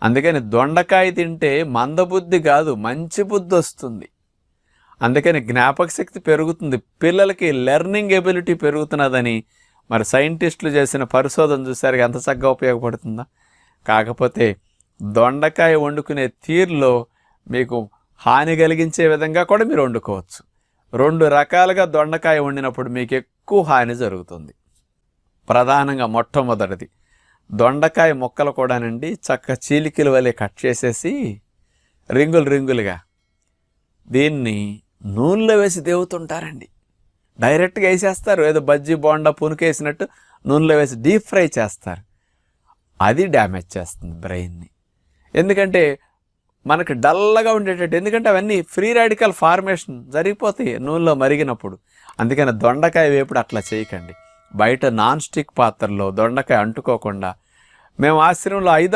అందుకని దొండకాయ తింటే మందబుద్ధి కాదు, మంచి బుద్ధి వస్తుంది. అందుకని జ్ఞాపక శక్తి పెరుగుతుంది, పిల్లలకి లెర్నింగ్ ఎబిలిటీ పెరుగుతున్నదని మరి సైంటిస్టులు చేసిన పరిశోధన చూసారు, ఎంత చక్కగా ఉపయోగపడుతుందా. కాకపోతే దొండకాయ వండుకునే తీరులో మీకు హాని కలిగించే విధంగా కూడా మీరు వండుకోవచ్చు. 2 రకాలుగా దొండకాయ వండినప్పుడు మీకు ఎక్కువ హాని జరుగుతుంది. ప్రధానంగా మొట్టమొదటిది, దొండకాయ ముక్కలు కూడానండి చక్క చీలికల వలె కట్ చేసేసి రింగులుగా దీన్ని నూనెలో వేసి దేవుతుంటారండి. డైరెక్ట్గా వేసేస్తారు, ఏదో బజ్జీ బోండా పునుకేసినట్టు నూనెలో వేసి డీప్ ఫ్రై చేస్తారు. అది డ్యామేజ్ చేస్తుంది బ్రెయిన్ని. ఎందుకంటే మనకు డల్గా ఉండేటట్టు, ఎందుకంటే అవన్నీ ఫ్రీ రాడికల్ ఫార్మేషన్ జరిగిపోతాయి నూనెలో మరిగినప్పుడు. అందుకని దొండకాయ వేపుడు అట్లా చేయకండి. బయట నాన్ స్టిక్ పాత్రలో దొండకాయ అంటుకోకుండా, మేము ఆశ్రమంలో 5